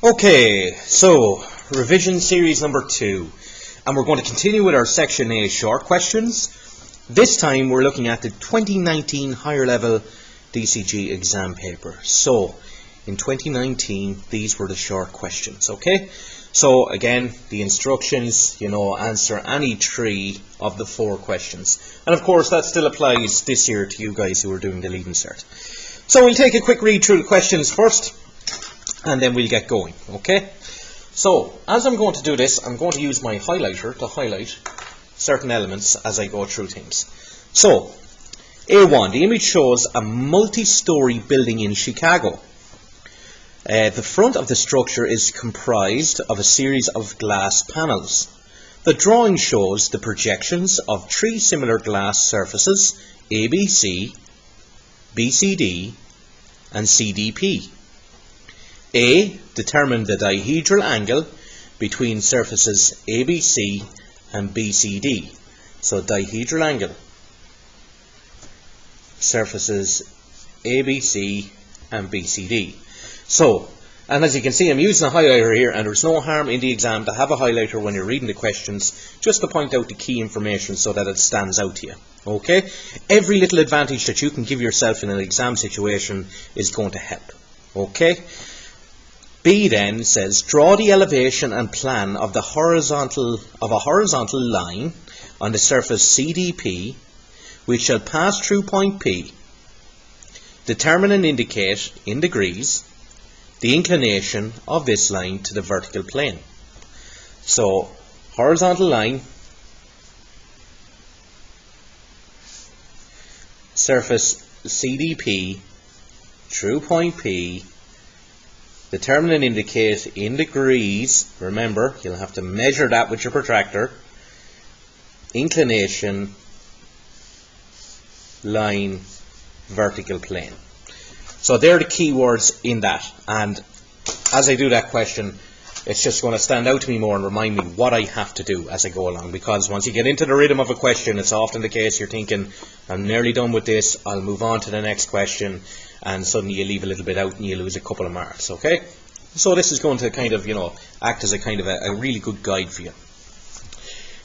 Okay, so revision series number 2, and we're going to continue with our section A short questions. This time we're looking at the 2019 higher level DCG exam paper. So in 2019 these were the short questions, okay? So again, the instructions, answer any 3 of the 4 questions. And of course that still applies this year to you guys who are doing the Leaving Cert. So we'll take a quick read through the questions first, and then we'll get going, okay? So, as I'm going to do this, I'm going to use my highlighter to highlight certain elements as I go through things. So, A1, the image shows a multi-story building in Chicago. The front of the structure is comprised of a series of glass panels. The drawing shows the projections of 3 similar glass surfaces, ABC, BCD, and CDP. A. Determine the dihedral angle between surfaces ABC and BCD. So dihedral angle, surfaces ABC and BCD. So, and as you can see, I'm using a highlighter here, and there's no harm in the exam to have a highlighter when you're reading the questions, just to point out the key information so that it stands out to you. Okay? Every little advantage that you can give yourself in an exam situation is going to help. Okay? B then says, draw the elevation and plan of a horizontal line on the surface CDP, which shall pass through point P. Determine and indicate in degrees the inclination of this line to the vertical plane. So, horizontal line, surface CDP through point P. Determine and indicate in degrees, remember, you'll have to measure that with your protractor, inclination, line, vertical plane. So they're the key words in that, and as I do that question, it's just going to stand out to me more and remind me what I have to do as I go along, because once you get into the rhythm of a question, it's often the case you're thinking, I'm nearly done with this, I'll move on to the next question, and suddenly you leave a little bit out and you lose a couple of marks, okay? So this is going to kind of, act as a kind of a really good guide for you.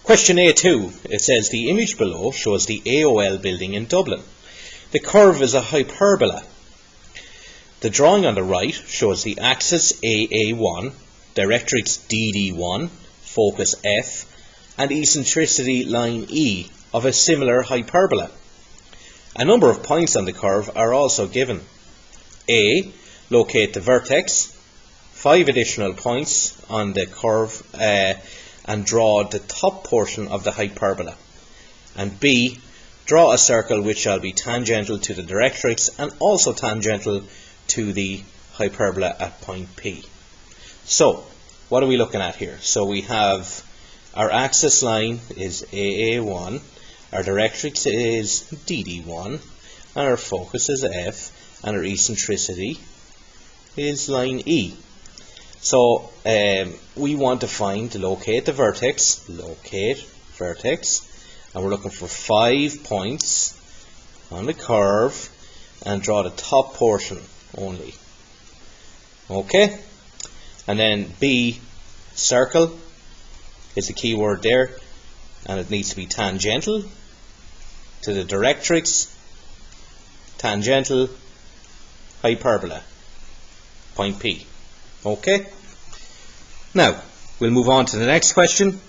Question A2, it says, the image below shows the AOL building in Dublin. The curve is a hyperbola. The drawing on the right shows the axis AA1, directrix DD1, focus F, and eccentricity line E of a similar hyperbola. A number of points on the curve are also given. A. Locate the vertex, 5 additional points on the curve, and draw the top portion of the hyperbola. And B. Draw a circle which shall be tangential to the directrix and also tangential to the hyperbola at point P. So, what are we looking at here? So we have our axis line is AA1, our directrix is DD1, and our focus is F, and our eccentricity is line E. So we want to locate the vertex, and we're looking for 5 points on the curve and draw the top portion only. Okay? And then B, circle is the key word there, and it needs to be tangential to the directrix, tangential, hyperbola, point P. Okay? Now, we'll move on to the next question.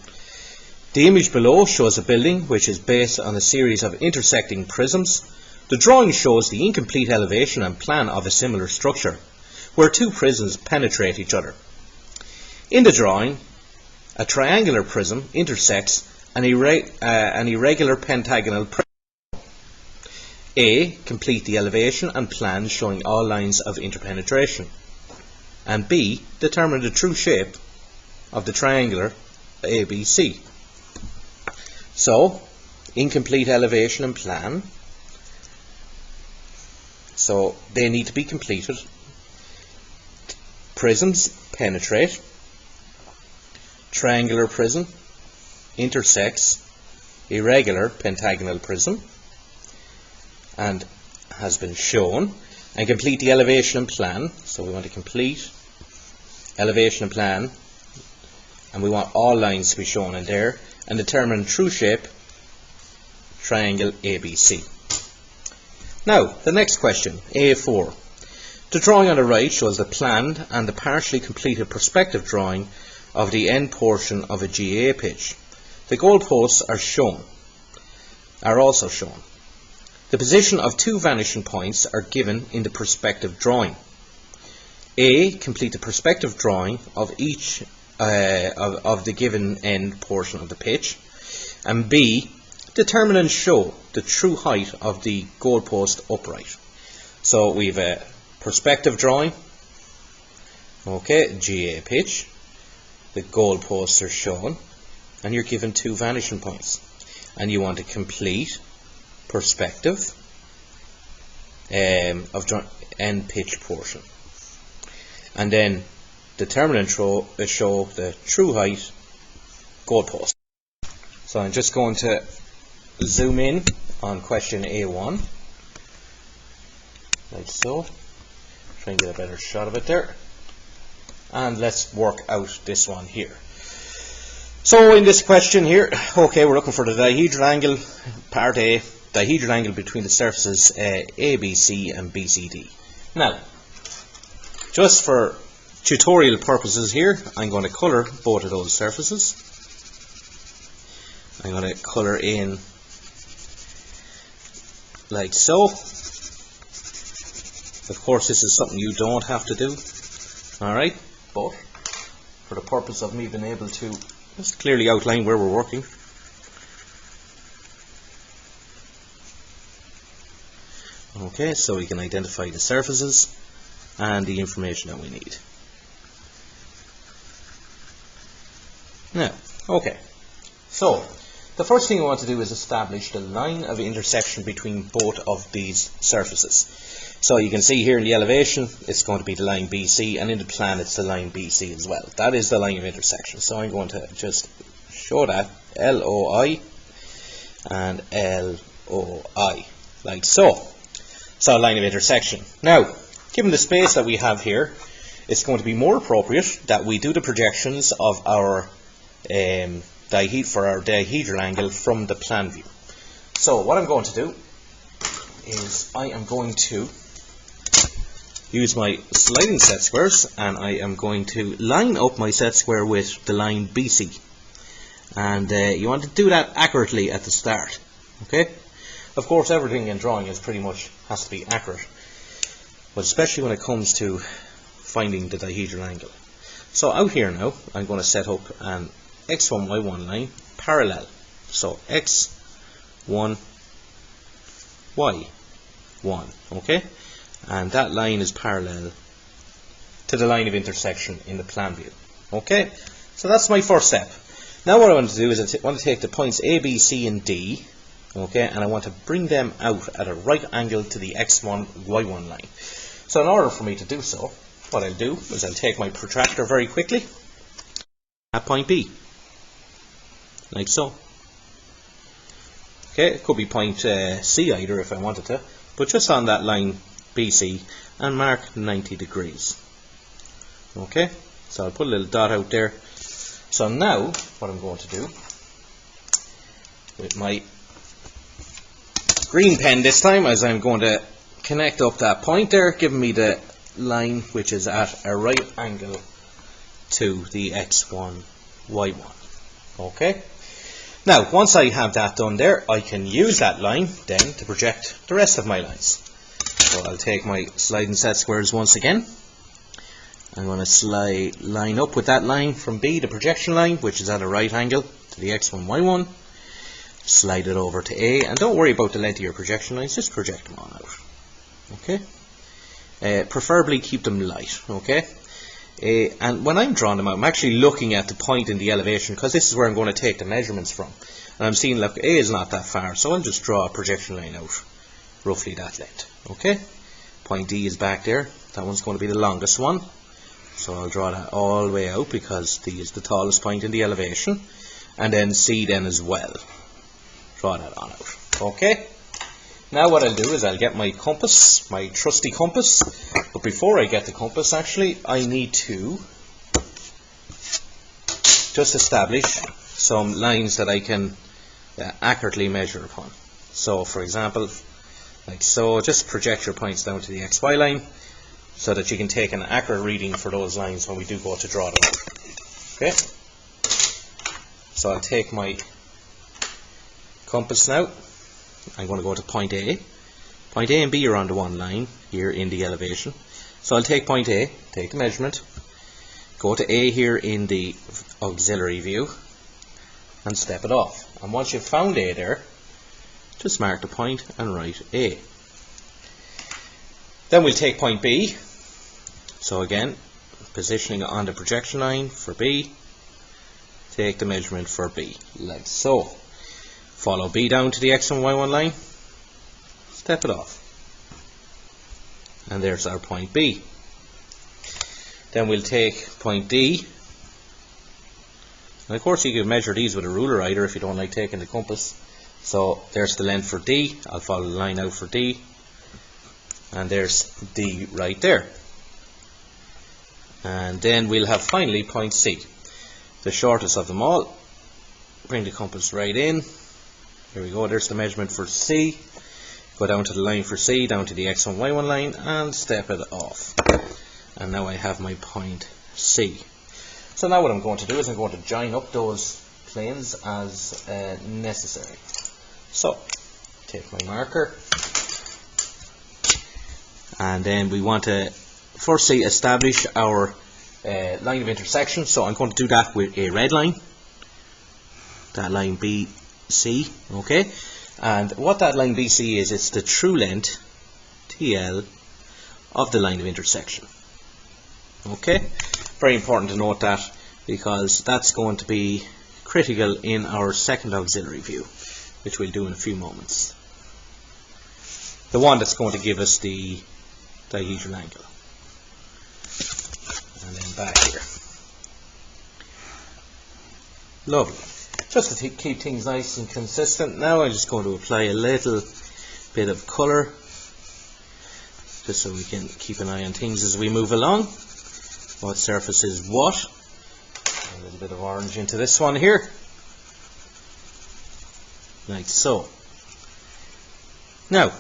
The image below shows a building which is based on a series of intersecting prisms. The drawing shows the incomplete elevation and plan of a similar structure, where 2 prisms penetrate each other. In the drawing, a triangular prism intersects an irregular pentagonal prism. A. Complete the elevation and plan showing all lines of interpenetration. And B. Determine the true shape of the triangular ABC. So, incomplete elevation and plan. So, they need to be completed. Prisms penetrate. Triangular prism intersects irregular pentagonal prism and has been shown, and complete the elevation and plan. So we want to complete elevation and plan, and we want all lines to be shown in there, and determine true shape triangle ABC. Now, the next question, A4. The drawing on the right shows the planned and the partially completed perspective drawing of the end portion of a GA pitch. The goalposts are also shown. The position of 2 vanishing points are given in the perspective drawing. A. Complete the perspective drawing of each of the given end portion of the pitch. And B. Determine and show the true height of the goalpost upright. So we have a perspective drawing, okay, GA pitch, the goalposts are shown, and you're given 2 vanishing points, and you want a complete perspective of end pitch portion, and then determine and show the true height goalpost. So I'm just going to zoom in on question A1, like so. Try and get a better shot of it there. And let's work out this one here. So in this question here, okay, we're looking for the dihedral angle, part A, dihedral angle between the surfaces ABC and BCD. Now, just for tutorial purposes here, I'm going to colour both of those surfaces. I'm going to colour in like so. Of course, this is something you don't have to do, alright, but for the purpose of me being able to just clearly outline where we're working. Okay, so we can identify the surfaces and the information that we need. Now, okay, so the first thing we want to do is establish the line of intersection between both of these surfaces. So you can see here in the elevation, it's going to be the line BC, and in the plan it's the line BC as well. That is the line of intersection. So I'm going to just show that, LOI and LOI, like so. So line of intersection. Now, given the space that we have here, it's going to be more appropriate that we do the projections of our dihedral angle from the plan view. So what I'm going to do is I am going to use my sliding set squares, and I am going to line up my set square with the line BC, and you want to do that accurately at the start. Okay, of course everything in drawing is pretty much has to be accurate, but especially when it comes to finding the dihedral angle. So out here now I'm going to set up an x1 y1 line parallel, so x1 y1, okay, and that line is parallel to the line of intersection in the plan view. Okay, so that's my first step. Now what I want to do is I want to take the points A, B, C and D, okay, and I want to bring them out at a right angle to the x1 y1 line. So in order for me to do so, what I'll do is I'll take my protractor very quickly at point B, like so. Okay, it could be point C either if I wanted to, but just on that line BC, and mark 90 degrees. Okay, so I'll put a little dot out there. So now what I'm going to do with my green pen this time is I'm going to connect up that point there, giving me the line which is at a right angle to the x1 y1. Okay, now once I have that done there, I can use that line then to project the rest of my lines. So I'll take my sliding set squares once again. I'm going to line up with that line from B, the projection line, which is at a right angle to the x1 y1. Slide it over to A, and don't worry about the length of your projection lines, just project them on out. Okay, preferably keep them light. Okay, and when I'm drawing them out, I'm actually looking at the point in the elevation, because this is where I'm going to take the measurements from, and I'm seeing, look, A is not that far, so I'll just draw a projection line out roughly that length. Okay, point D is back there, that one's going to be the longest one, so I'll draw that all the way out because D is the tallest point in the elevation, and then C then as well. Draw that on out. Okay, now what I'll do is I'll get my compass, my trusty compass, but before I get the compass actually I need to just establish some lines that I can accurately measure upon. So for example, like so, just project your points down to the XY line so that you can take an accurate reading for those lines when we do go to draw them. Okay? So I'll take my compass now. I'm going to go to point A. Point A and B are on the one line here in the elevation. So I'll take point A, take the measurement, go to A here in the auxiliary view, and step it off. And once you've found A there, just mark the point and write A. Then we'll take point B. So again, positioning on the projection line for B, take the measurement for B, like so. Follow B down to the X and Y1 line, step it off. And there's our point B. Then we'll take point D. And of course you can measure these with a ruler either if you don't like taking the compass. So there's the length for D. I'll follow the line out for D. And there's D right there. And then we'll have finally point C, the shortest of them all. Bring the compass right in. Here we go, there's the measurement for C. Go down to the line for C, down to the X and Y1 line, and step it off. And now I have my point C. So now what I'm going to do is I'm going to join up those planes as necessary. So, take my marker, and then we want to firstly establish our line of intersection. So I'm going to do that with a red line, that line BC, okay? And what that line BC is, it's the true length, TL, of the line of intersection. Okay? Very important to note that, because that's going to be critical in our second auxiliary view, which we'll do in a few moments. The one that's going to give us the dihedral angle. And then back here. Lovely. Just to keep things nice and consistent, now I'm just going to apply a little bit of colour, just so we can keep an eye on things as we move along. What surface is what? A little bit of orange into this one here, like so. Now,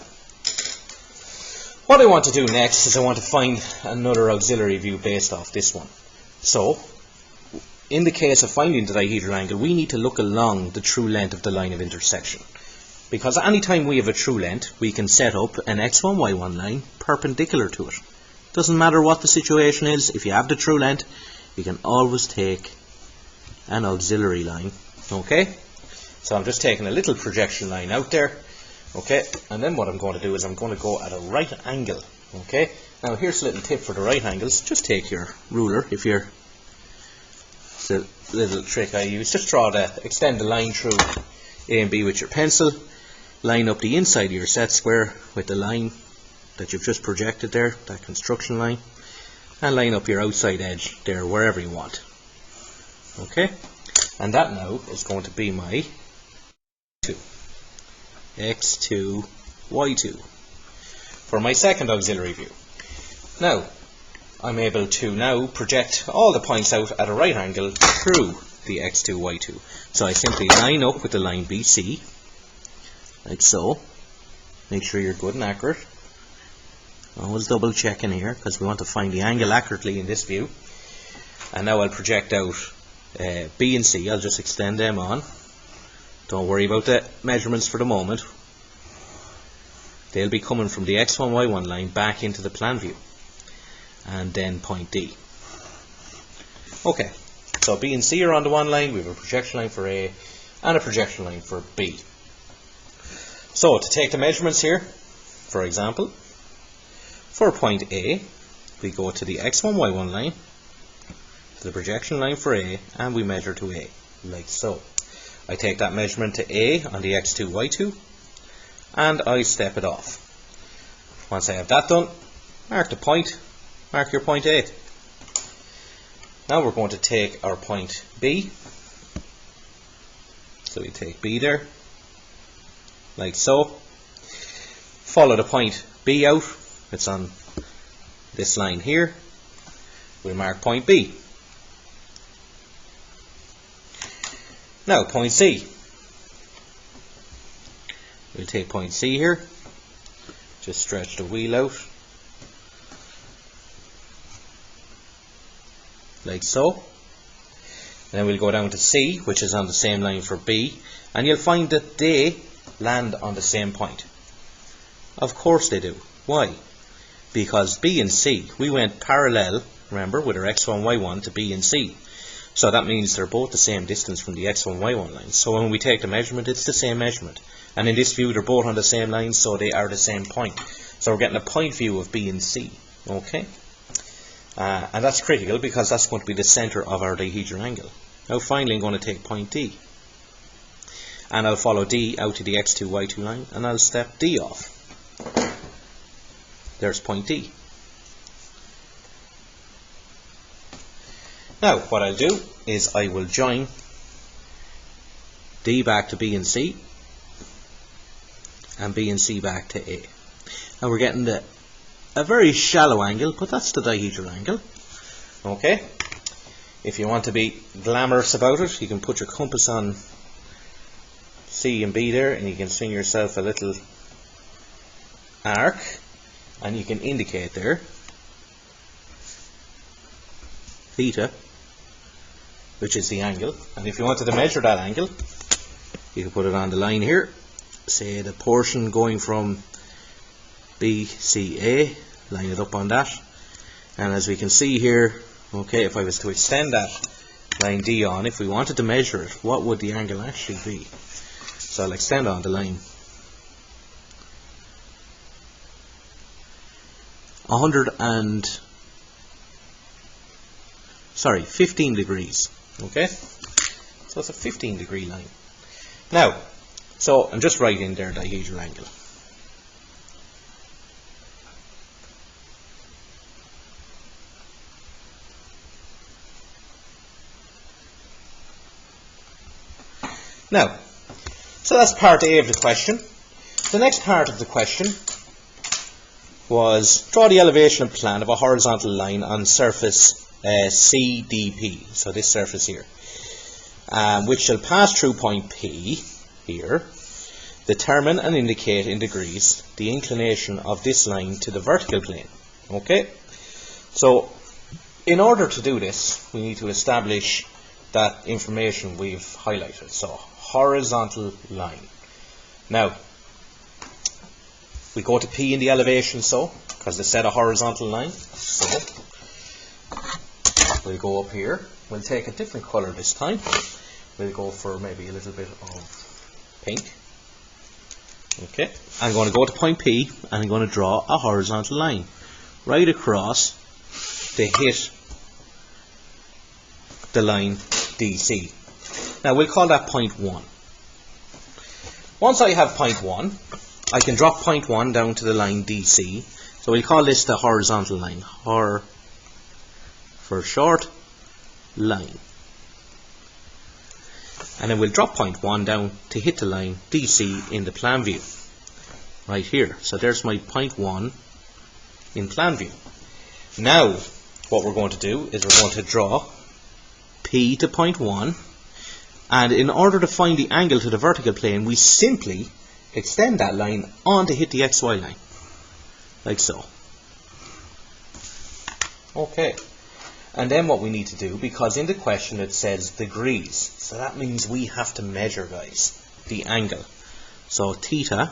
what I want to do next is I want to find another auxiliary view based off this one. So, in the case of finding the dihedral angle, we need to look along the true length of the line of intersection. Because any time we have a true length, we can set up an X1, Y1 line perpendicular to it. Doesn't matter what the situation is, if you have the true length, you can always take an auxiliary line. Okay? So I'm just taking a little projection line out there. Okay? And then what I'm going to do is I'm going to go at a right angle. Okay? Now here's a little tip for the right angles. Just take your ruler, if you're the little trick I use, just extend the line through A and B with your pencil, line up the inside of your set square with the line that you've just projected there, that construction line, and line up your outside edge there wherever you want. Okay, and that now is going to be my X2, Y2 for my second auxiliary view. Now, I'm able to now project all the points out at a right angle through the X2, Y2. So I simply line up with the line BC, like so. Make sure you're good and accurate. Always double checking here, because we want to find the angle accurately in this view. And now I'll project out B and C. I'll just extend them on. Don't worry about the measurements for the moment. They'll be coming from the X1, Y1 line back into the plan view. And then point D. Okay, so B and C are on the one line, we have a projection line for A and a projection line for B. So to take the measurements here, for example, for point A, we go to the X1, Y1 line, to the projection line for A, and we measure to A, like so. I take that measurement to A on the X2, Y2, and I step it off. Once I have that done, mark the point. Mark your point A. Now we're going to take our point B. So we take B there, like so. Follow the point B out. It's on this line here. We mark point B. Now, point C. We'll take point C here. Just stretch the wheel out. Like so. And then we'll go down to C, which is on the same line for B. And you'll find that they land on the same point. Of course they do. Why? Because B and C, we went parallel, remember, with our x1, y1 to B and C. So that means they're both the same distance from the x1, y1 lines. So when we take the measurement, it's the same measurement. And in this view, they're both on the same line, so they are the same point. So we're getting a point view of B and C. Okay? And that's critical because that's going to be the center of our dihedral angle. Now finally I'm going to take point D. And I'll follow D out to the x2, y2 line, and I'll step D off. There's point D. Now what I'll do is I will join D back to B and C, and B and C back to A. And we're getting a very shallow angle, but that's the dihedral angle. Okay? If you want to be glamorous about it, you can put your compass on C and B there, and you can swing yourself a little arc, and you can indicate there theta, which is the angle. And if you wanted to measure that angle, you can put it on the line here, say the portion going from BCA, line it up on that, and as we can see here, okay, if I was to extend that line D on, if we wanted to measure it, what would the angle actually be? So I'll extend on the line 15 degrees. Okay, so it's a 15 degree line. Now, so I'm just writing there dihedral angle. Now, so that's part A of the question. The next part of the question was draw the elevation plan of a horizontal line on surface CDP, so this surface here, which shall pass through point P here. Determine and indicate in degrees the inclination of this line to the vertical plane. Okay, so in order to do this, we need to establish that information we've highlighted. So horizontal line. Now we go to P in the elevation, so because they said a horizontal line, so we'll go up here. We'll take a different color this time. We'll go for maybe a little bit of pink. Okay, I'm going to go to point P and I'm going to draw a horizontal line right across to hit the line DC. Now we'll call that point 1. Once I have point 1, I can drop point 1 down to the line DC. So we'll call this the horizontal line. Hor for short, line. And then we'll drop point 1 down to hit the line DC in the plan view. Right here. So there's my point 1 in plan view. Now what we're going to do is we're going to draw P to point 1, and in order to find the angle to the vertical plane, we simply extend that line on to hit the XY line, like so. Okay, and then what we need to do, because in the question it says degrees, so that means we have to measure, guys, the angle. So theta,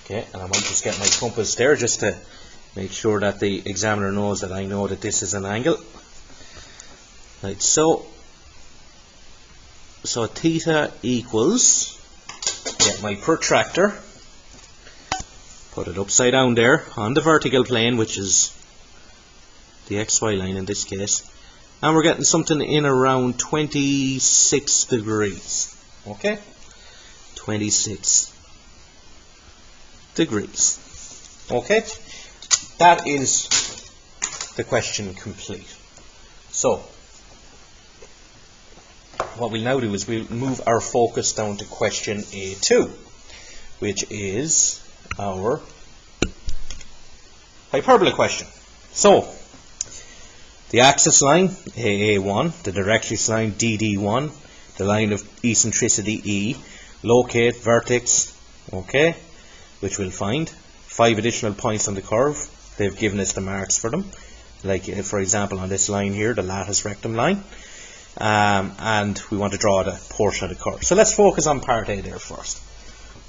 okay, and I might just get my compass there just to make sure that the examiner knows that I know that this is an angle. Like so. So theta equals, get my protractor, put it upside down there on the vertical plane, which is the XY line in this case, and we're getting something in around 26 degrees. Okay? 26 degrees. Okay? That is the question complete. So what we'll now do is we'll move our focus down to question A2, which is our hyperbola question. So the axis line AA1, the directrix line DD1, the line of eccentricity E, locate vertex, okay, which we'll find. 5 additional points on the curve. They've given us the marks for them. Like, for example, on this line here, the lattice rectum line. And we want to draw the portion of the curve. So let's focus on part A there first.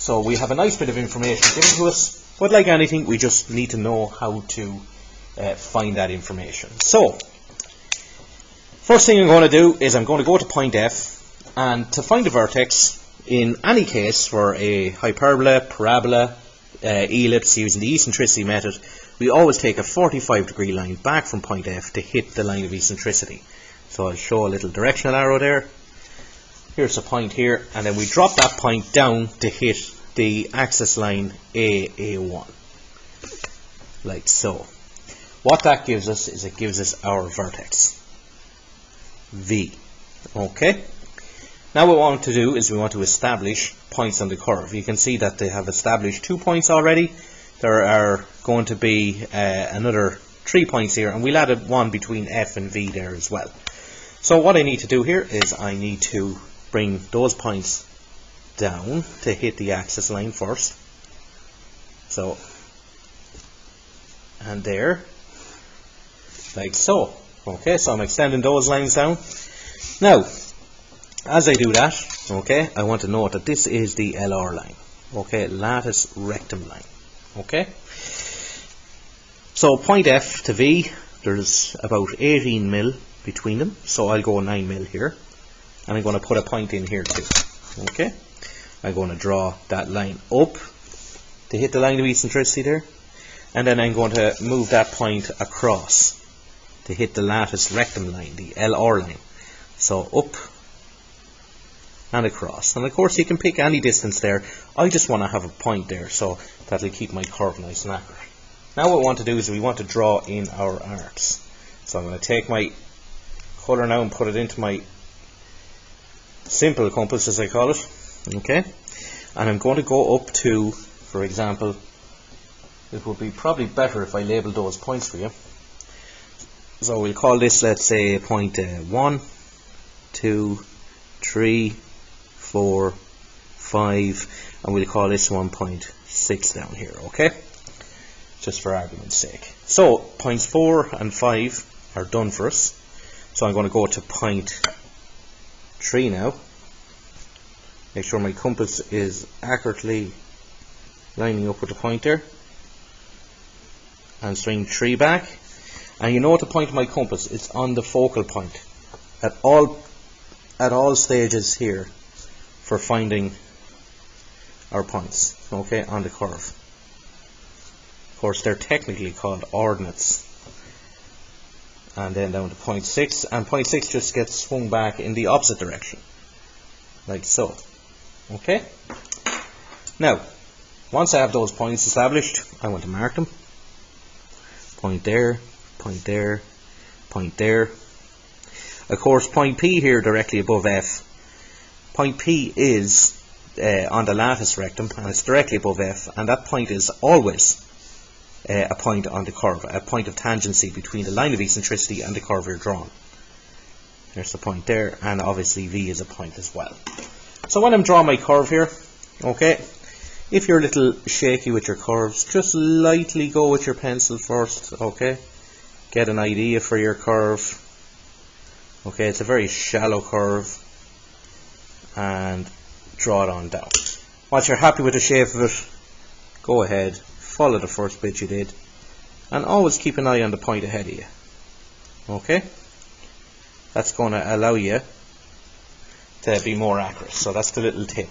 So we have a nice bit of information given to us, but like anything, we just need to know how to find that information. So, first thing I'm going to do is I'm going to go to point F, and to find the vertex, in any case for a hyperbola, parabola, ellipse using the eccentricity method, we always take a 45-degree line back from point F to hit the line of eccentricity. So I'll show a little directional arrow there. Here's a point here, and then we drop that point down to hit the axis line A1, like so. What that gives us is it gives us our vertex, V. Okay. Now what we want to do is we want to establish points on the curve. You can see that they have established 2 points already. There are going to be another 3 points here, and we'll add one between F and V there as well. So what I need to do here is I need to bring those points down to hit the axis line first. So, and there, like so. Okay, so I'm extending those lines down. Now, as I do that, okay, I want to note that this is the LR line. Okay, lattice rectum line. Okay. So point F to V, there's about 18 mil between them. So I'll go 9 mil here. And I'm going to put a point in here too. Okay. I'm going to draw that line up to hit the line of eccentricity there. And then I'm going to move that point across to hit the lattice rectum line, the LR line. So up and across. And of course you can pick any distance there. I just want to have a point there, so that'll keep my curve nice and accurate. Now what we want to do is we want to draw in our arcs. So I'm going to take my colour now and put it into my simple compass, as I call it. Okay, and I'm going to go up to, for example, it would be probably better if I label those points for you. So we'll call this, let's say, point 1, 2, 3, 4, 5, and we'll call this 1.6 down here, okay? Just for argument's sake. So points 4 and 5 are done for us. So I'm going to go to point 3 now. Make sure my compass is accurately lining up with the point there. And string 3 back. And you know what the point of my compass is? It's on the focal point. At all stages here for finding our points, okay, on the curve. Of course, they're technically called ordinates. And then down to point 6, and point 6 just gets swung back in the opposite direction, like so. Okay. Now, once I have those points established, I want to mark them. Point there, point there, point there. Of course, point P here directly above F. Point P is on the lattice rectum, and it's directly above F, and that point is always a point on the curve, a point of tangency between the line of eccentricity and the curve you're drawing. There's the point there, and obviously V is a point as well. So when I'm drawing my curve here, okay, if you're a little shaky with your curves, just lightly go with your pencil first, okay? Get an idea for your curve. Okay, it's a very shallow curve, and draw it on down. Once you're happy with the shape of it, go ahead, follow the first bit you did, and always keep an eye on the point ahead of you. Okay? That's going to allow you to be more accurate. So that's the little tip.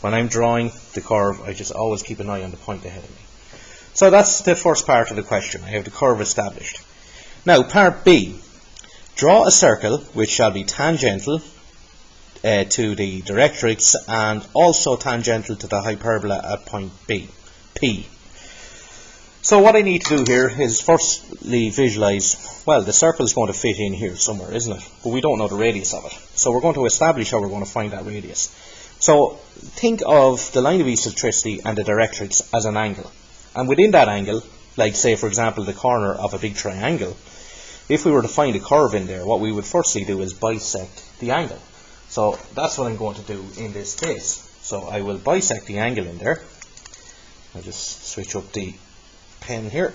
When I'm drawing the curve, I just always keep an eye on the point ahead of me. So that's the first part of the question. I have the curve established. Now, part B. Draw a circle which shall be tangential to the directrix and also tangential to the hyperbola at point B, P. So what I need to do here is firstly visualize, well, the circle is going to fit in here somewhere, isn't it? But we don't know the radius of it. So we're going to establish how we're going to find that radius. So think of the line of eccentricity and the directrix as an angle. And within that angle, like say for example the corner of a big triangle, if we were to find a curve in there, what we would firstly do is bisect the angle. So that's what I'm going to do in this case. So I will bisect the angle in there. I'll just switch up the pen here.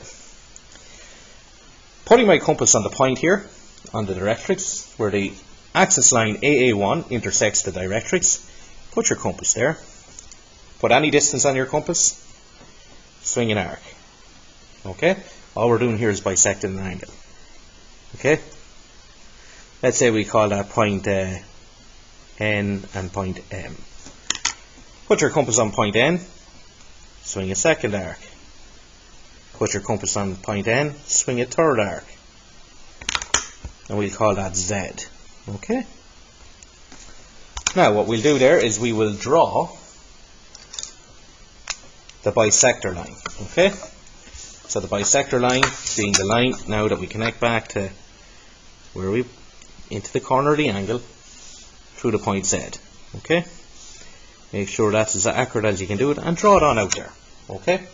Putting my compass on the point here, on the directrix, where the axis line AA1 intersects the directrix. Put your compass there. Put any distance on your compass. Swing an arc. Okay? All we're doing here is bisecting an angle. Okay? Let's say we call that point N and point M. Put your compass on point N. Swing a second arc. Put your compass on point N. Swing a third arc. And we'll call that Z. Okay? Now what we'll do there is we will draw the bisector line. Okay? So the bisector line being the line now that we connect back to where we into the corner of the angle through the point Z. Okay? Make sure that's as accurate as you can do it and draw it on out there. Okay?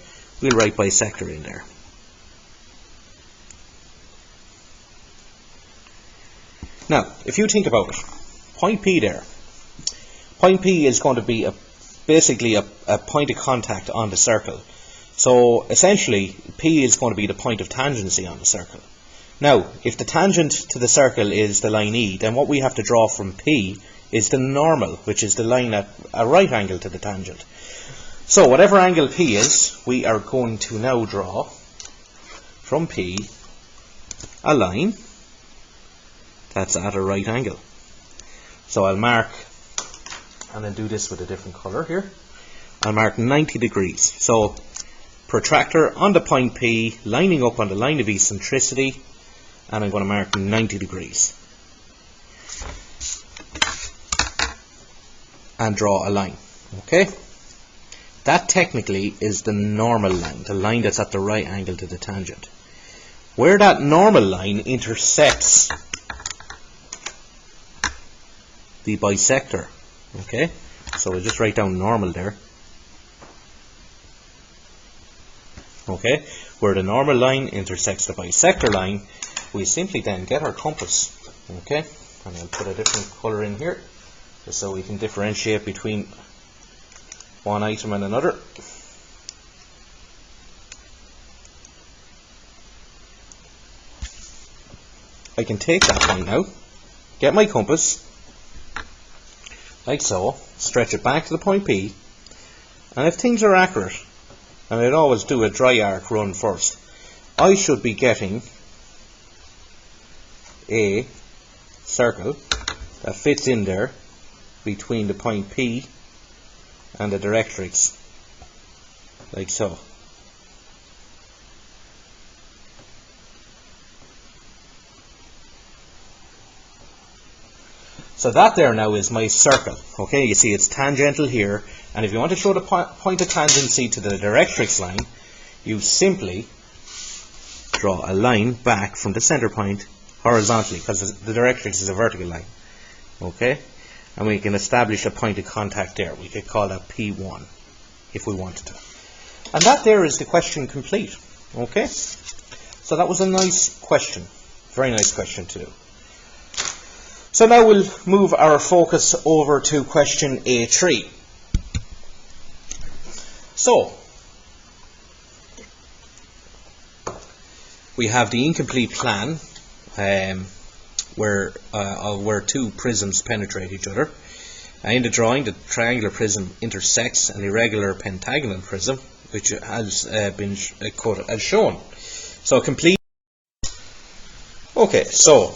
We'll write bisector in there. Now, if you think about it, point P there. Point P is going to be basically a point of contact on the circle. So essentially, P is going to be the point of tangency on the circle. Now, if the tangent to the circle is the line E, then what we have to draw from P is the normal, which is the line at a right angle to the tangent. So whatever angle P is, we are going to now draw from P a line that's at a right angle. So I'll mark, and then do this with a different colour here. I'll mark 90 degrees. So protractor on the point P, lining up on the line of eccentricity, and I'm going to mark 90 degrees. And draw a line. Okay? That technically is the normal line, the line that's at the right angle to the tangent. Where that normal line intersects the bisector. Okay? So we'll just write down normal there. Okay? Where the normal line intersects the bisector line, we simply then get our compass. Okay? And I'll put a different colour in here, just so we can differentiate between one item and another. I can take that point now, get my compass, like so, stretch it back to the point P, and if things are accurate, and I'd always do a dry arc run first, I should be getting a circle that fits in there between the point P and the directrix, like so. So that there now is my circle. Okay, you see it's tangential here, and if you want to show the point of tangency to the directrix line, you simply draw a line back from the center point horizontally, because the directrix is a vertical line. Okay, and we can establish a point of contact there. We could call that P1 if we wanted to. And that there is the question complete. Okay, so that was a nice question, very nice question to do. So now we'll move our focus over to question A3. So, we have the incomplete plan where two prisms penetrate each other. In the drawing, the triangular prism intersects an irregular pentagonal prism, which has been quoted as shown. So complete. Okay, so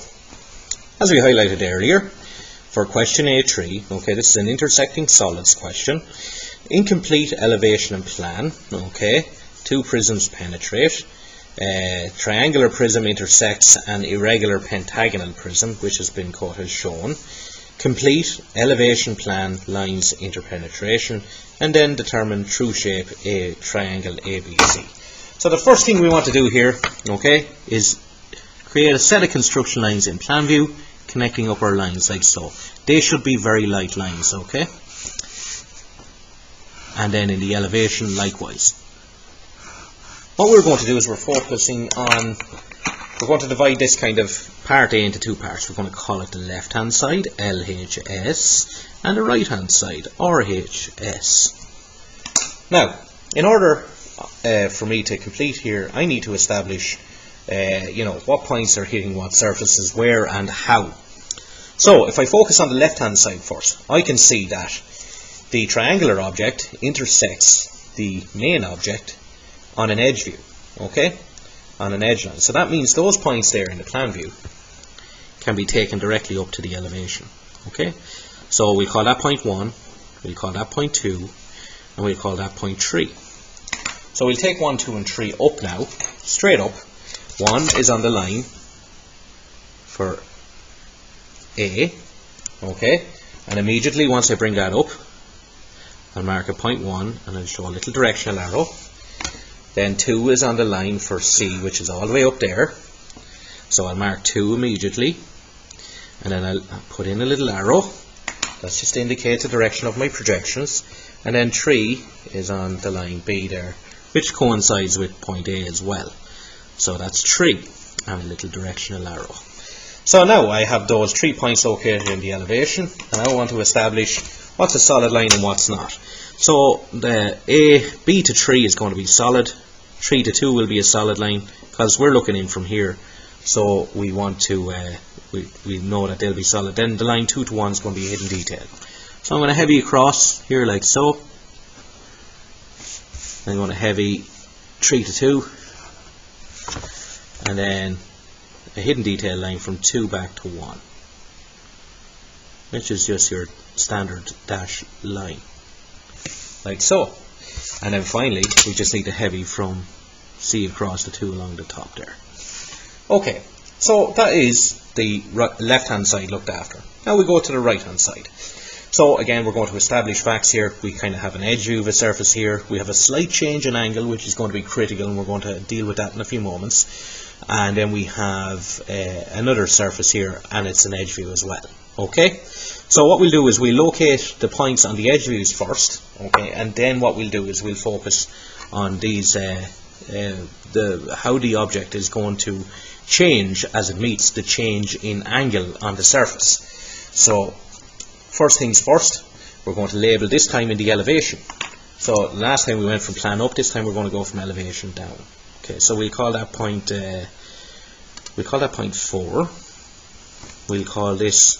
as we highlighted earlier, for question A3, okay, this is an intersecting solids question. Incomplete elevation and plan, okay, two prisms penetrate. Triangular prism intersects an irregular pentagonal prism, which has been quoted as shown. Complete elevation plan lines interpenetration, and then determine true shape a triangle ABC. So the first thing we want to do here, okay, is create a set of construction lines in plan view, connecting up our lines like so. They should be very light lines, okay? And then in the elevation likewise. What we're going to do is we're focusing on we're going to divide this kind of part A into two parts. We're going to call it the left hand side, LHS, and the right hand side, RHS. Now, in order for me to complete here, I need to establish what points are hitting what surfaces, where and how. So if I focus on the left hand side first, I can see that the triangular object intersects the main object on an edge view, okay, on an edge line. So that means those points there in the plan view can be taken directly up to the elevation, okay. So we call that point 1, we'll call that point 2, and we'll call that point 3. So we'll take 1, 2 and 3 up now, straight up. 1 is on the line for A, okay, and immediately once I bring that up, I'll mark a point 1 and I'll show a little directional arrow. Then 2 is on the line for C, which is all the way up there, so I'll mark 2 immediately, and then I'll put in a little arrow. That's just to indicate the direction of my projections. And then 3 is on the line B there, which coincides with point A as well. So that's 3, and a little directional arrow. So now I have those 3 points located in the elevation, and I want to establish what's a solid line and what's not. So the B to 3 is going to be solid, 3 to 2 will be a solid line, because we're looking in from here. So we want to, we know that they'll be solid. Then the line 2 to 1 is going to be hidden detail. So I'm going to heavy across here like so. I'm going to heavy 3 to 2. And then a hidden detail line from 2 back to 1, which is just your standard dash line, like so. And then finally, we just need to heavy from C across the 2 along the top there. Okay, so that is the left hand side looked after. Now we go to the right hand side. So again, we're going to establish facts here. We kind of have an edge view of a surface here. We have a slight change in angle, which is going to be critical, and we're going to deal with that in a few moments. And then we have another surface here, and it's an edge view as well. Okay, so what we'll do is we'll locate the points on the edge views first, okay, and then what we'll do is we'll focus on these how the object is going to change as it meets the change in angle on the surface. So first things first, we're going to label this time in the elevation. So last time we went from plan up, this time we're going to go from elevation down. Okay, so we'll call that point 4. We'll call this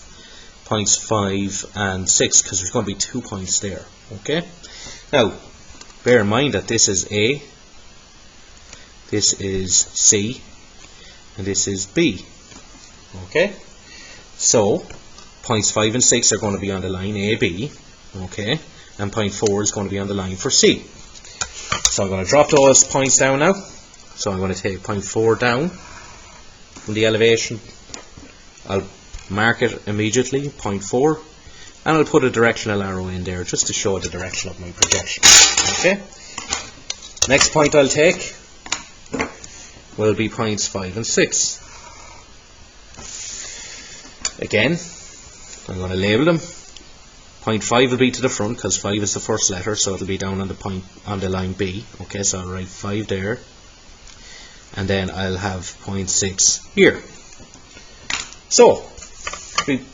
points 5 and 6 because there's going to be 2 points there. Okay. Now, bear in mind that this is A, this is C, and this is B. Okay. So points 5 and 6 are going to be on the line AB. Okay, and point 4 is going to be on the line for C. So I'm going to drop those points down now. So I'm going to take point 4 down from the elevation. I'll mark it immediately, point 4, and I'll put a directional arrow in there just to show the direction of my projection. Okay. Next point I'll take will be points 5 and 6. Again, I'm going to label them. Point 5 will be to the front because 5 is the first letter, so it'll be down on the point on the line B. Okay, so I'll write 5 there. And then I'll have point 6 here. So,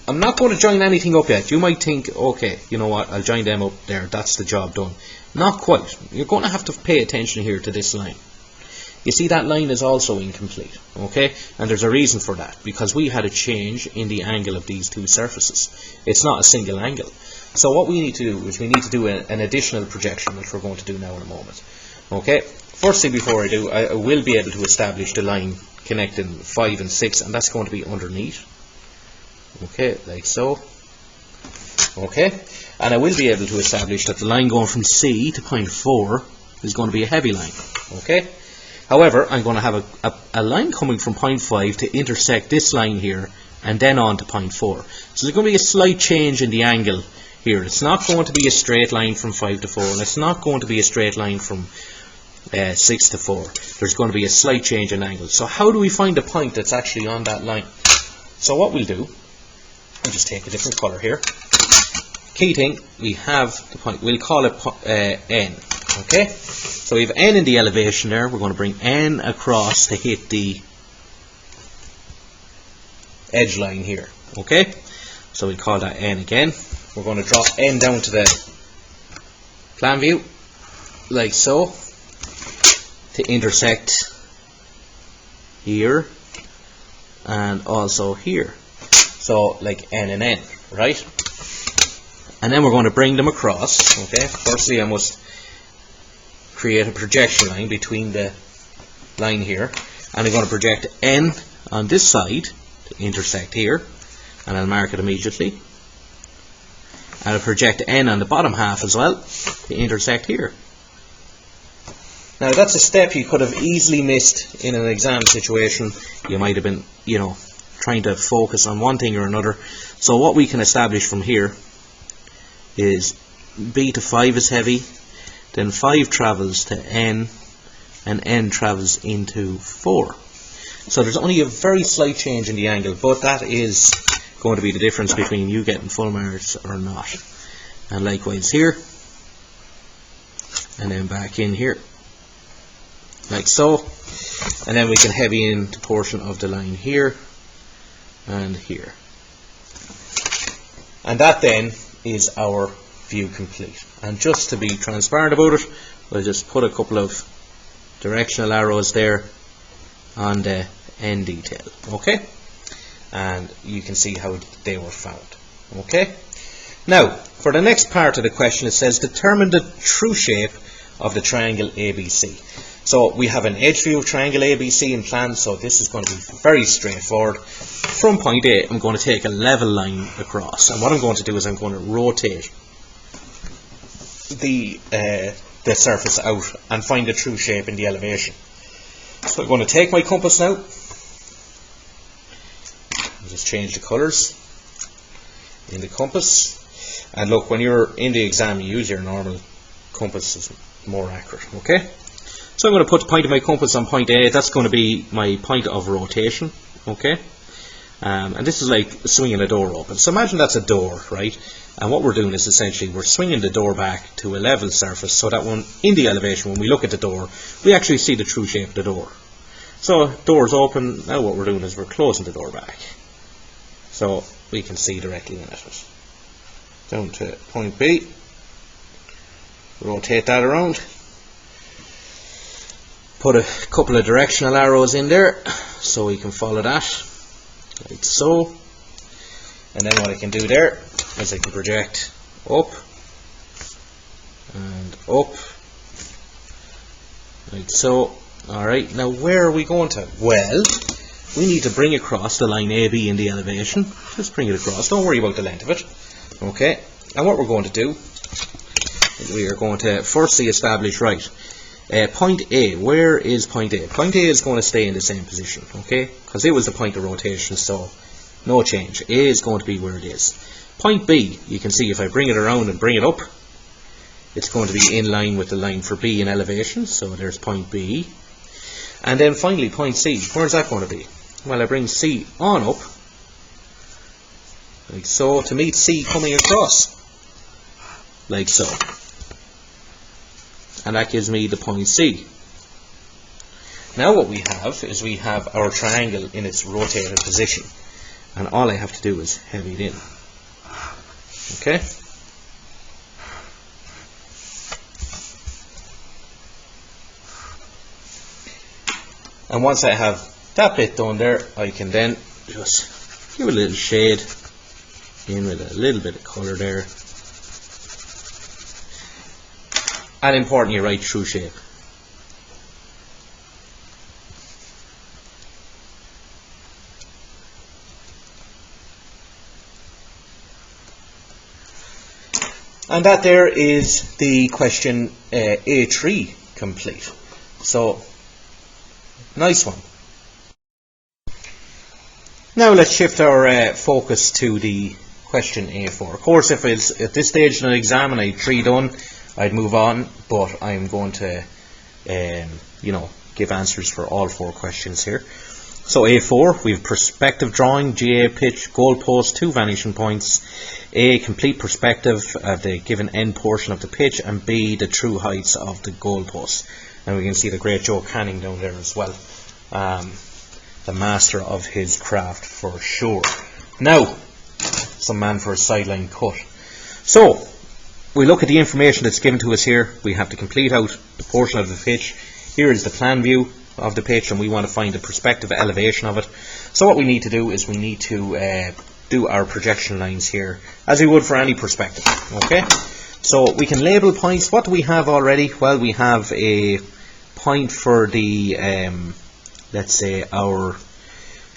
I'm not going to join anything up yet. You might think, okay, you know what, I'll join them up there, that's the job done. Not quite. You're going to have to pay attention here to this line. You see that line is also incomplete, okay? And there's a reason for that, because we had a change in the angle of these two surfaces. It's not a single angle. So what we need to do is we need to do an additional projection, which we're going to do now in a moment. Okay? Firstly, before I do, I will be able to establish the line connecting 5 and 6, and that's going to be underneath. Okay, like so. Okay? And I will be able to establish that the line going from C to point 4 is going to be a heavy line. Okay? However, I'm going to have a line coming from point 5 to intersect this line here, and then on to point 4. So there's going to be a slight change in the angle here. It's not going to be a straight line from 5 to 4, and it's not going to be a straight line from 6 to 4. There's going to be a slight change in angle. So how do we find a point that's actually on that line? So what we'll do, I'll just take a different colour here. Key thing, we have the point, we'll call it N. Okay? So we have N in the elevation there. We're going to bring N across to hit the edge line here. Okay, so we call that N again. We're going to drop N down to the plan view, like so, to intersect here and also here. So like N and N, right? And then we're going to bring them across. Okay, firstly I must create a projection line between the line here, and I'm going to project N on this side to intersect here, and I'll mark it immediately. And I'll project N on the bottom half as well to intersect here. Now that's a step you could have easily missed in an exam situation. You might have been, trying to focus on one thing or another. So what we can establish from here is B to 5 is heavy, then 5 travels to N, and N travels into 4. So there's only a very slight change in the angle, but that is going to be the difference between you getting full marks or not. And likewise here, and then back in here, like so. And then we can heavy in the portion of the line here and here. And that then is our view complete. And just to be transparent about it, we'll just put a couple of directional arrows there on the end detail. Okay? And you can see how they were found. Okay? Now, for the next part of the question, it says determine the true shape of the triangle ABC. So we have an edge view of triangle ABC in plan, so this is going to be very straightforward. From point A, I'm going to take a level line across, and what I'm going to do is I'm going to rotate the surface out and find the true shape in the elevation. So I'm going to take my compass now. I'll just change the colours in the compass. And look, when you're in the exam, you use your normal compass, is more accurate. Okay? So I'm going to put the point of my compass on point A. That's going to be my point of rotation. Okay? And this is like swinging a door open. So imagine that's a door, right? And what we're doing is essentially we're swinging the door back to a level surface so that when in the elevation, when we look at the door, we actually see the true shape of the door. So door's open. Now what we're doing is we're closing the door back, so we can see directly in it. Down to point B. Rotate that around. Put a couple of directional arrows in there so we can follow that, like so. And then what I can do there is I can project up and up, like so. Alright, now where are we going to? Well, we need to bring across the line AB in the elevation. Just bring it across, don't worry about the length of it. Okay, and what we're going to do is we are going to firstly establish, right, point A. Where is point A? Point A is going to stay in the same position, okay, because it was the point of rotation, so no change. A is going to be where it is. Point B, you can see if I bring it around and bring it up, it's going to be in line with the line for B in elevation, so there's point B. And then finally point C, where's that going to be? Well, I bring C on up, like so, to meet C coming across, like so. And that gives me the point C. Now what we have is we have our triangle in its rotated position, and all I have to do is heavy it in. Okay? And once I have that bit done there, I can then just give a little shade in with a little bit of colour there. And important, you write true shape. And that there is the question A3 complete. So, nice one. Now let's shift our focus to the question A4. Of course, if it's at this stage in an exam and I had 3 done, I'd move on, but I'm going to, give answers for all 4 questions here. So A4, we have perspective drawing, GA pitch, goalpost, 2 vanishing points. A, complete perspective of the given end portion of the pitch, and B, the true heights of the goalpost. And we can see the great Joe Canning down there as well. the master of his craft for sure. Now, some man for a sideline cut. So, we look at the information that's given to us here. We have to complete out the portion of the pitch. Here is the plan view of the pitch, and we want to find the perspective elevation of it. So what we need to do is we need to do our projection lines here, as we would for any perspective. Okay, so we can label points. What do we have already? Well, we have a point for the, let's say, our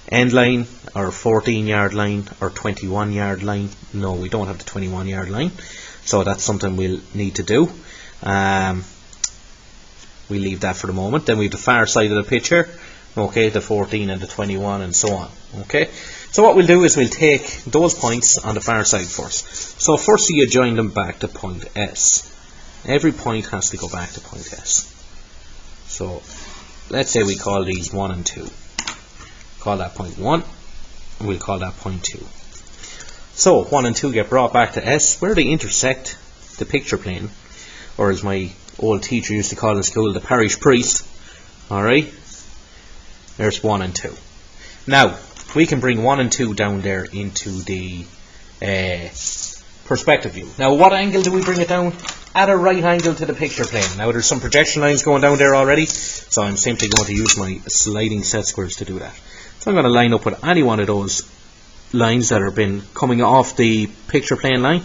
end line, our 14-yard line, or 21-yard line. No, we don't have the 21-yard line. So that's something we'll need to do. We leave that for the moment. Then we have the far side of the pitch here. Okay, the 14 and the 21 and so on. Okay, so what we'll do is we'll take those points on the far side first. So firstly you join them back to point S. Every point has to go back to point S. So let's say we call these 1 and 2. Call that point 1, and we'll call that point 2. So 1 and 2 get brought back to S, where they intersect the picture plane, or as my old teacher used to call in school, the parish priest. Alright, there's 1 and 2. Now we can bring 1 and 2 down there into the perspective view. Now what angle do we bring it down? At a right angle to the picture plane. Now there's some projection lines going down there already, so I'm simply going to use my sliding set squares to do that. So I'm going to line up with any one of those lines that have been coming off the picture plane line,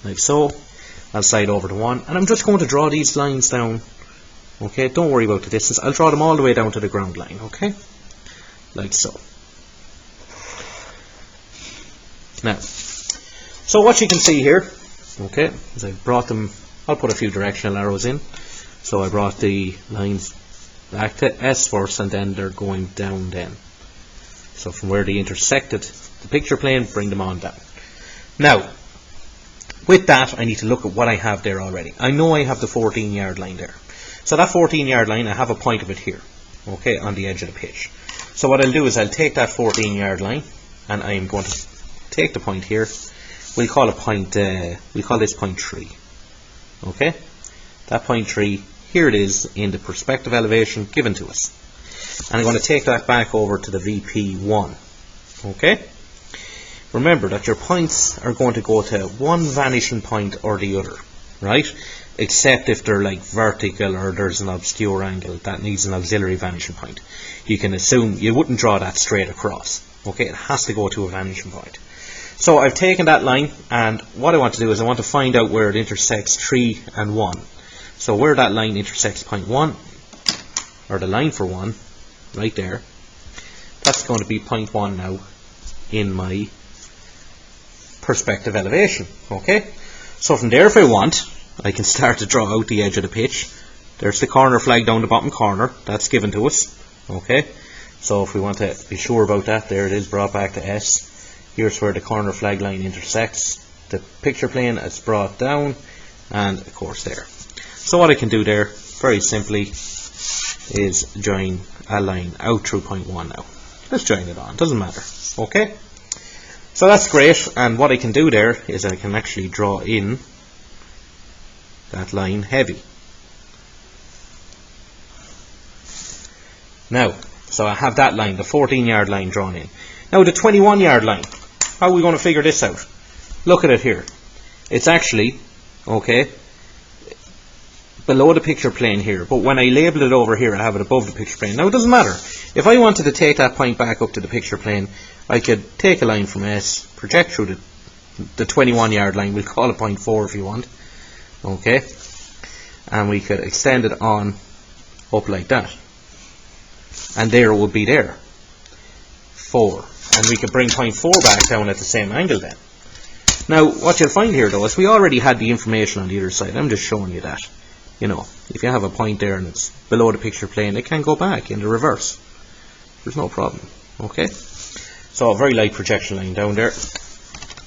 like so. I'll slide over to 1, and I'm just going to draw these lines down. Okay, don't worry about the distance. I'll draw them all the way down to the ground line. Okay, like so. Now, so what you can see here, okay, is I brought them. I'll put a few directional arrows in. So I brought the lines back to S first, and then they're going down then. So from where they intersected the picture plane, bring them on down. Now, with that, I need to look at what I have there already. I know I have the 14-yard line there. So that 14-yard line, I have a point of it here, okay, on the edge of the pitch. So what I'll do is I'll take that 14-yard line, and I'm going to take the point here. We'll call this point 3. Okay, that point 3. Here it is in the perspective elevation given to us. And I'm going to take that back over to the VP1. Okay? Remember that your points are going to go to one vanishing point or the other, right? Except if they're like vertical or there's an obscure angle that needs an auxiliary vanishing point. You can assume you wouldn't draw that straight across. Okay? It has to go to a vanishing point. So I've taken that line, and what I want to do is I want to find out where it intersects 3 and 1. So where that line intersects point 1, or the line for 1, right there, that's going to be point 1 now in my perspective elevation. Okay, so from there, if I want, I can start to draw out the edge of the pitch. There's the corner flag down the bottom corner, that's given to us. Okay, so if we want to be sure about that, there it is, brought back to S. Here's where the corner flag line intersects the picture plane. It's brought down, and of course there. So what I can do there, very simply, is join a line out through point 1 now. Let's join it on, doesn't matter. Okay, so that's great, and what I can do there is I can actually draw in that line heavy. Now, so I have that line, the 14-yard line drawn in. Now the 21-yard line, how are we going to figure this out? Look at it here. It's actually, okay, below the picture plane here, but when I label it over here, I have it above the picture plane. Now it doesn't matter. If I wanted to take that point back up to the picture plane, I could take a line from S, project through the 21-yard line, we'll call it point 4 if you want, okay, and we could extend it on up like that, and there it would be there, 4, and we could bring point 4 back down at the same angle then. Now what you'll find here though is we already had the information on the other side. I'm just showing you that. You know, if you have a point there and it's below the picture plane, it can go back in the reverse. There's no problem. Okay, so a very light projection line down there.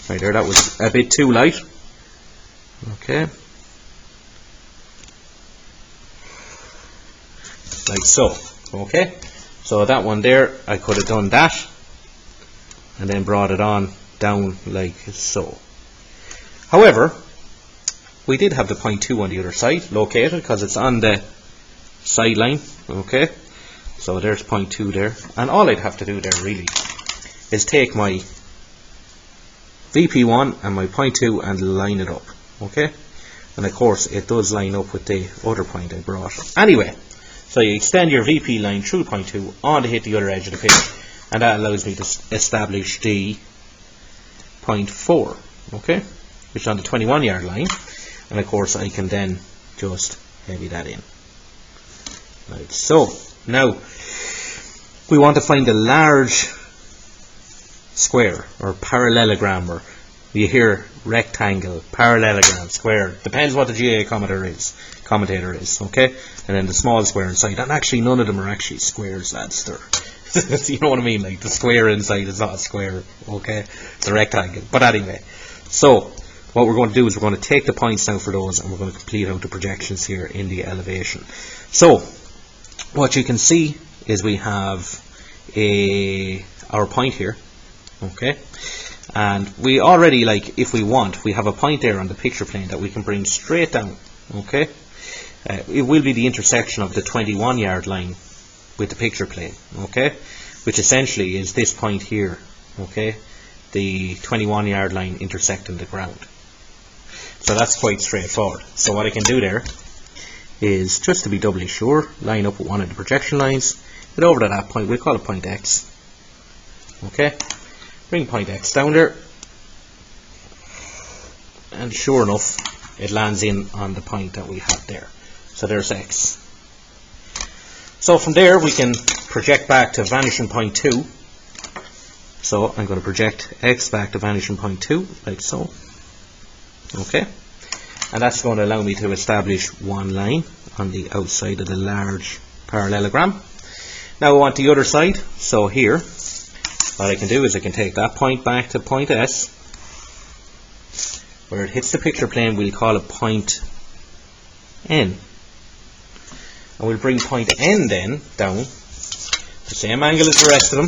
Right there, that was a bit too light. Okay, like so. Okay, so that one there, I could have done that and then brought it on down like so. However, we did have the point 2 on the other side located because it's on the sideline. Okay, So there's point 2 there, and all I'd have to do there really is take my VP1 and my point 2 and line it up, okay? And of course it does line up with the other point I brought. Anyway, so you extend your VP line through point 2 on to hit the other edge of the pitch, and that allows me to establish the point 4, okay, which is on the 21 yard line, and of course I can then just heavy that in. Right, so now we want to find a large square or parallelogram, or you hear rectangle, parallelogram, square, depends what the GA commentator is, okay? And then the small square inside, and actually none of them are actually squares, lads. You know what I mean, like the square inside is not a square, okay? It's a rectangle. But anyway, so what we're going to do is we're going to take the points now for those, and we're going to complete out the projections here in the elevation. So what you can see is we have our point here, okay? And we already, like, if we want, we have a point there on the picture plane that we can bring straight down, okay? It will be the intersection of the 21 yard line with the picture plane, okay? Which essentially is this point here, okay? The 21 yard line intersecting the ground. So that's quite straightforward. So what I can do there is, just to be doubly sure, line up with one of the projection lines, get over to that point, we'll call it point X, okay? Bring point X down there, and sure enough it lands in on the point that we have there. So there's X. So from there we can project back to vanishing point 2. So I'm going to project X back to vanishing point 2, like so, okay? And that's going to allow me to establish one line on the outside of the large parallelogram. Now I want the other side, so here what I can do is I can take that point back to point S. Where it hits the picture plane, we'll call it point N. And we'll bring point N then down, the same angle as the rest of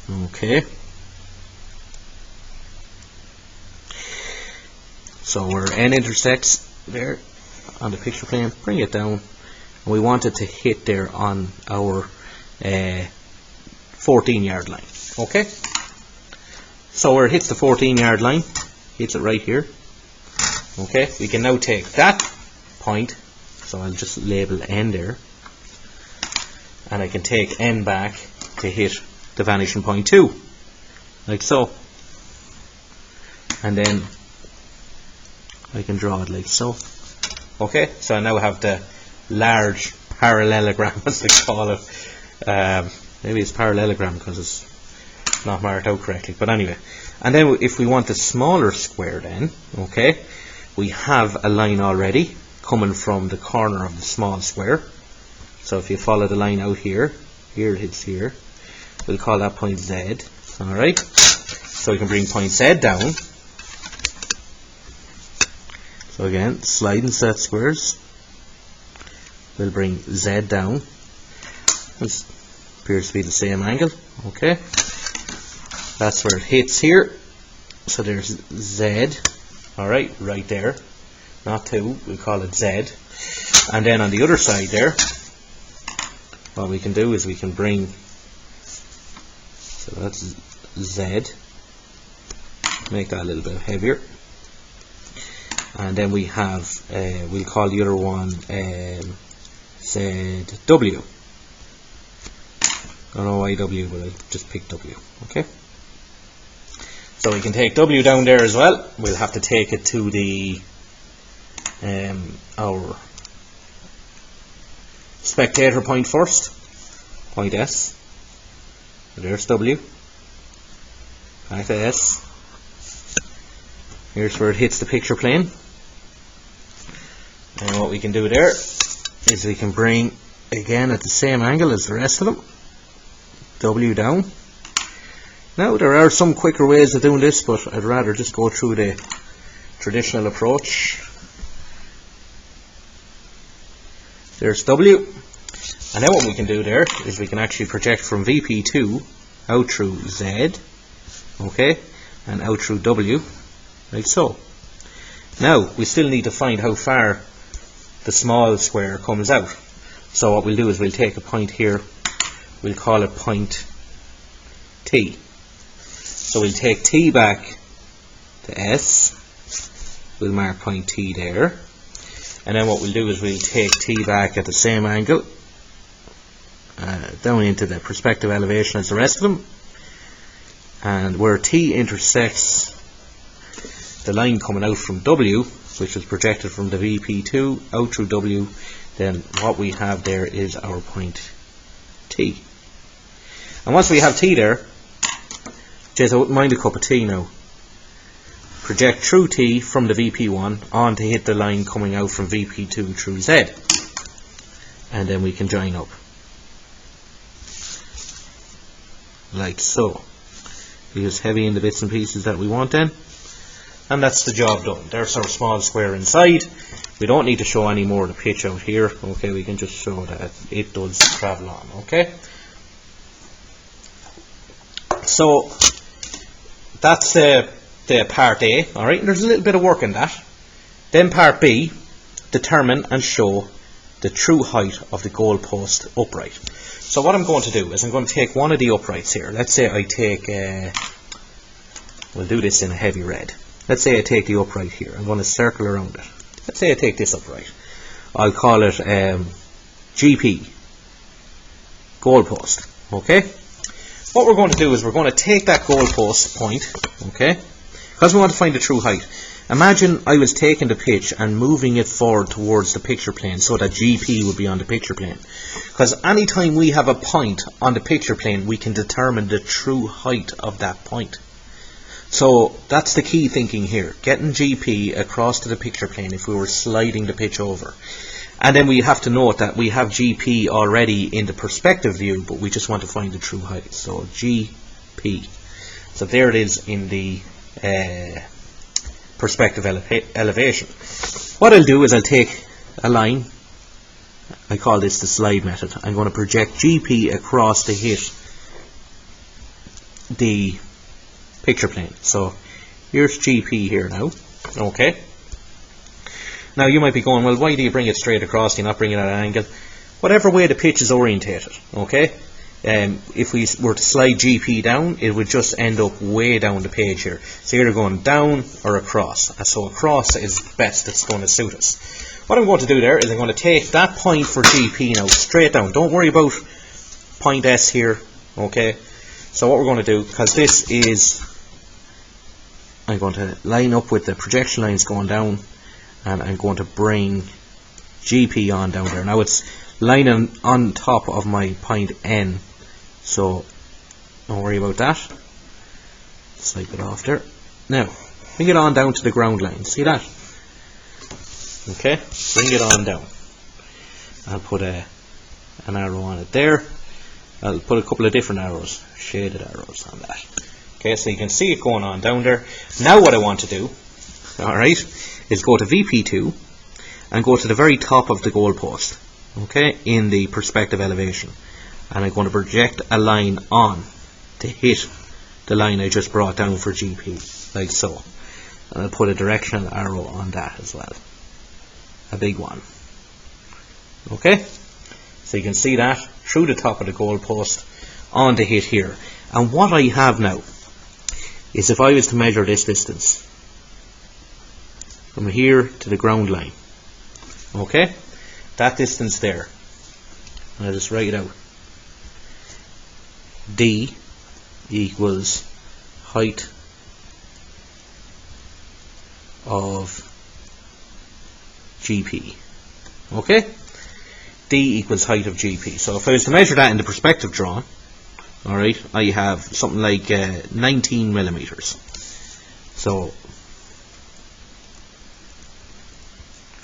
them. Okay. So where N intersects there on the picture plane, bring it down. And we want it to hit there on our 14 yard line, okay? So where it hits the 14 yard line, hits it right here, okay? We can now take that point, so I'll just label N there, and I can take N back to hit the vanishing point 2, like so, and then I can draw it like so, okay? So I now have the large parallelogram, as they call it. Maybe it's parallelogram because it's not marked out correctly, but anyway. And then if we want a smaller square then, okay, we have a line already coming from the corner of the small square. So if you follow the line out here, here it hits here, we'll call that point Z, alright? So we can bring point Z down. So again, sliding set squares, we'll bring Z down. This appears to be the same angle, okay? That's where it hits here. So there's Z, alright, right there. Not 2, we'll call it Z. And then on the other side there, what we can do is we can bring, so that's Z, make that a little bit heavier. And then we have, we'll call the other one ZW. I don't know why W, but I just picked W, okay? So we can take W down there as well. We'll have to take it to the our spectator point first, point S. So there's W, back to S. Here's where it hits the picture plane. And what we can do there is we can bring, again at the same angle as the rest of them, W down. Now there are some quicker ways of doing this, but I'd rather just go through the traditional approach. There's W, and now what we can do there is we can actually project from VP2 out through Z, okay, and out through W, like so. Now we still need to find how far the small square comes out. So what we'll do is we'll take a point here, we'll call it point T. So we'll take T back to S, we'll mark point T there, and then what we'll do is we'll take T back at the same angle, down into the perspective elevation as the rest of them, and where T intersects the line coming out from W, which is projected from the VP2 out through W, then what we have there is our point T. And once we have T there, Jez, I wouldn't mind a cup of tea now. Project through T from the VP1 on to hit the line coming out from VP2 through Z. And then we can join up. Like so. We just heavy in the bits and pieces that we want then. And that's the job done. There's our small square inside. We don't need to show any more of the pitch out here. Okay, we can just show that it does travel on. Okay. So that's the part A. Alright, and there's a little bit of work in that. Then part B, determine and show the true height of the goalpost upright. So what I'm going to do is I'm going to take one of the uprights here. Let's say I take, we'll do this in a heavy red. Let's say I take the upright here. I'm going to circle around it. Let's say I take this upright. I'll call it GP, goalpost. Okay? What we're going to do is we're going to take that goalpost point, okay, because we want to find the true height. Imagine I was taking the pitch and moving it forward towards the picture plane so that GP would be on the picture plane. Because anytime we have a point on the picture plane, we can determine the true height of that point. So that's the key thinking here, getting GP across to the picture plane if we were sliding the pitch over. And then we have to note that we have GP already in the perspective view, but we just want to find the true height. So GP. So there it is in the perspective elevation. What I'll do is I'll take a line. I call this the slide method. I'm going to project GP across to hit the picture plane. So here's GP here now. Okay. Now you might be going, well, why do you bring it straight across? Do you not bring it at an angle? Whatever way the pitch is orientated, okay? If we were to slide GP down, it would just end up way down the page here. So either going down or across. And so across is best, it's going to suit us. What I'm going to do there is I'm going to take that point for GP now straight down. Don't worry about point S here, okay? So what we're going to do, because this is, I'm going to line up with the projection lines going down, and I'm going to bring GP on down there. Now it's lining on top of my point N, so don't worry about that. Swipe it off there. Now, bring it on down to the ground line. See that? Okay, bring it on down. I'll put an arrow on it there. I'll put a couple of different arrows, shaded arrows on that. Okay, so you can see it going on down there. Now what I want to do, alright, is go to VP2 and go to the very top of the goalpost, okay, in the perspective elevation, and I'm going to project a line on to hit the line I just brought down for GP, like so, and I'll put a directional arrow on that as well, a big one. Okay, so you can see that through the top of the goalpost on to hit here. And what I have now is, if I was to measure this distance from here to the ground line, okay, that distance there, I'll just write it out. D equals height of GP. Okay? D equals height of GP. So if I was to measure that in the perspective drawn, alright, I have something like 19 millimeters. So,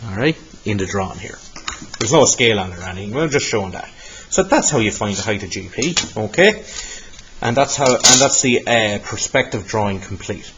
alright, in the drawn here. There's no scale on it or anything, we're just showing that. So that's how you find the height of GP, okay? And that's the perspective drawing complete.